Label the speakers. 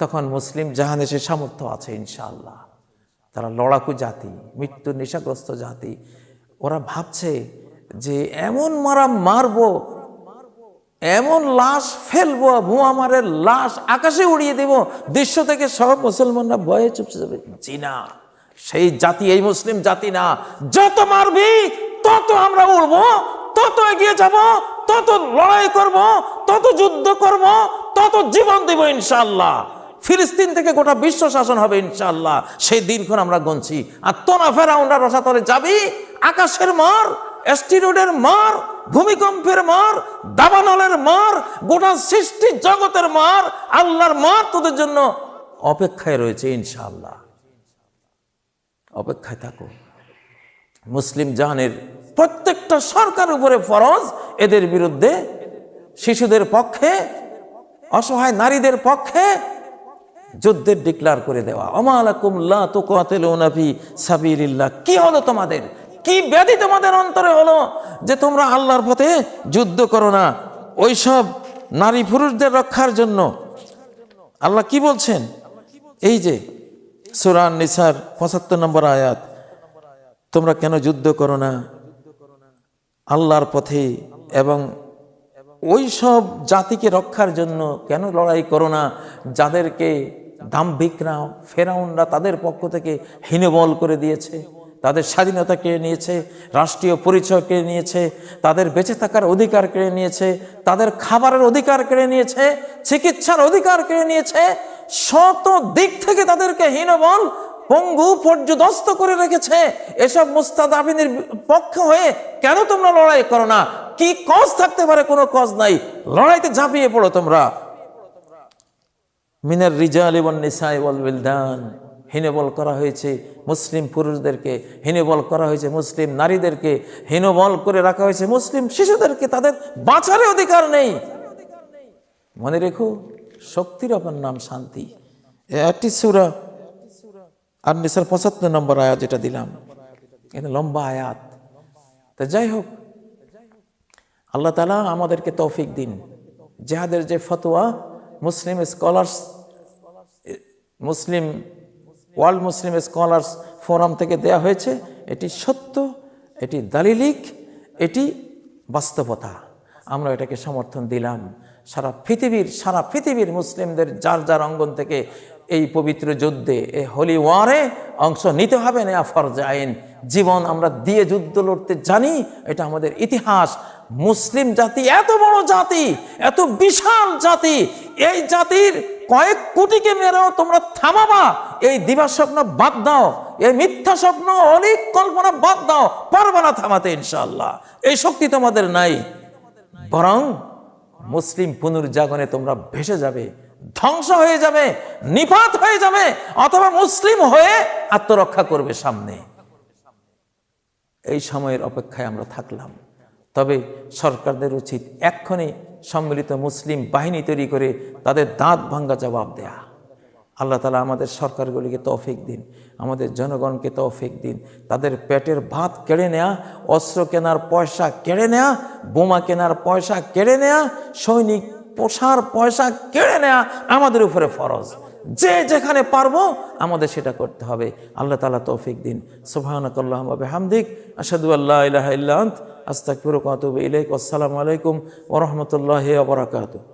Speaker 1: তখন মুসলিম জাহান এসে সামর্থ্য আছে ইনশাআল্লাহ। তারা লড়াকু জাতি, মৃত্যু নেশাগ্রস্ত জাতি। ওরা ভাবছে যে এমন মারবো, এমন লাশ ফেলবো, মুআম্মারের লাশ আকাশে উড়িয়ে দেব, দৃশ্য থেকে সব মুসলমানরা ভয়ে চুপসে যাবে। জি না, সেই জাতি এই মুসলিম জাতি না। যত মারবি তত আমরা উড়বো, তত এগিয়ে যাব, তত লড়াই করব, তত যুদ্ধ করব, তত জীবন দেব ইনশাআল্লাহ। ফিলিস্তিন থেকে গোটা বিশ্ব শাসন হবে ইনশাআল্লাহ। সেই দিনক্ষণ আমরা গুনছি। আর তোরা ফেরাউনরা রসাতলে যাবি, আকাশের মার, অ্যাস্টেরয়েডের মার, ভূমিকম্পের মার, দাবানলের মার, গোটা সৃষ্টি জগতের মার, আল্লাহর মার তোদের জন্য অপেক্ষায় রয়েছে ইনশাআল্লাহ। অপেক্ষায় থাকো। মুসলিম জাহানের প্রত্যেকটা সরকার উপরে ফরজ এদের বিরুদ্ধে, শিশুদের পক্ষে, অসহায় নারীদের পক্ষে যুদ্ধের ডিক্লার করে দেওয়া। ওমা লাকুম লা তুকাতিলুনা ফি সাবিলিল্লাহ। কি হলো তোমাদের? কি ব্যাধি তোমাদের অন্তরে হলো যে তোমরা আল্লাহর পথে যুদ্ধ করো না? ওইসব নারী পুরুষদের রক্ষার জন্য আল্লাহ কি বলছেন? এই যে সূরা নিসার ৭৫ নম্বর আয়াত, তোমরা কেন যুদ্ধ করো না আল্লাহর পথে, এবং ওই সব জাতিকে রক্ষার জন্য কেন লড়াই করো না যাদেরকে দাম্ভিকরা, ফেরাউনরা তাদের পক্ষ থেকে হীনবল করে দিয়েছে, তাদের স্বাধীনতা কেড়ে নিয়েছে, রাষ্ট্রীয় পরিচয় কেড়ে নিয়েছে, তাদের বেঁচে থাকার অধিকার কেড়ে নিয়েছে, তাদের খাবারের অধিকার কেড়ে নিয়েছে, চিকিৎসার অধিকার কেড়ে নিয়েছে, শত দিক থেকে তাদেরকে হীনবল, পঙ্গু, পর্যদস্ত করে রেখেছে। এসব মুস্তাদাফিনের পক্ষে হয়ে কেন তোমরা লড়াই করো না? কি কজ থাকতে পারে? কোনো কজ নাই, লড়াইতে ঝাঁপিয়ে পড়ো তোমরা। মিনার রিজালি ওয়ান নিসাই ওয়াল বিলদান, হীনবল করা হয়েছে মুসলিম পুরুষদেরকে, হীনবল করা হয়েছে মুসলিম নারীদেরকে, হীনবল করে রাখা হয়েছে মুসলিম শিশুদেরকে। তাদের বাঁচার অধিকার নেই। মনে রেখো, শক্তির অপর নাম শান্তি। একটি সূরা আর নিসার ৭৫ নম্বর আয়াত যেটা দিলাম, এটা লম্বা আয়াত। তা যাই হোক, আল্লাহ তাআলা আমাদেরকে তৌফিক দিন। জিহাদের যে ফতোয়া মুসলিম স্কলার্স, ওয়ার্ল্ড মুসলিম স্কলার্স ফোরাম থেকে দেয়া হয়েছে, এটি সত্য, এটি দালিলিক, এটি বাস্তবতা। আমরা এটাকে সমর্থন দিলাম। সারা পৃথিবীর মুসলিমদের যার যার অঙ্গন থেকে এই পবিত্র যুদ্ধে, এই হোলি ওয়ারে অংশ নিতে হবে না ফরজ আইন। জীবন আমরা দিয়ে যুদ্ধ লড়তে জানি, এটা আমাদের ইতিহাস। মুসলিম জাতি এত বড় জাতি, এত বিশাল জাতি, এই জাতির কয়েক কোটিকে মেরেও তোমরা থামাবা, এই দিবা স্বপ্ন বাদ দাও, এই মিথ্যা স্বপ্ন, অলিক কল্পনা বাদ দাও, পারবা না থামাতে ইনশাআল্লাহ। এই শক্তি তোমাদের নাই। বরং মুসলিম পুনর্জাগরণে তোমরা ভেসে যাবে, ধ্বংস হয়ে যাবে, নিপাত হয়ে যাবে, অথবা মুসলিম হয়ে আত্মরক্ষা করবে সামনে। এই সময়ের অপেক্ষায় আমরা থাকলাম। তবে সরকারদের উচিত এক্ষুনি সম্মিলিত মুসলিম বাহিনী তৈরি করে তাদের দাঁত ভাঙ্গা জবাব দেয়া। আল্লাহ তাআলা আমাদের সরকারগুলিকে তৌফিক দিন, আমাদের জনগণকে তৌফিক দিন। তাদের পেটের ভাত কেড়ে নেয়া, অস্ত্র কেনার পয়সা কেড়ে নেয়া, বোমা কেনার পয়সা কেড়ে নেয়া, সৈনিক পোষার পয়সা কেড়ে নেয়া আমাদের উপরে ফরজ। যে যেখানে পারবো আমাদের সেটা করতে হবে। আল্লাহ তাআলা তৌফিক দিন। সুবহানাকাল্লাহুম্মা ওয়া বিহামদিক, আশহাদু আল্লা ইলাহা ইল্লা আনতা, আস্তাগফিরুকা ওয়া আতুবু ইলাইক। আসসালামু আলাইকুম ওয়া রাহমাতুল্লাহি ওয়া বারাকাতুহু।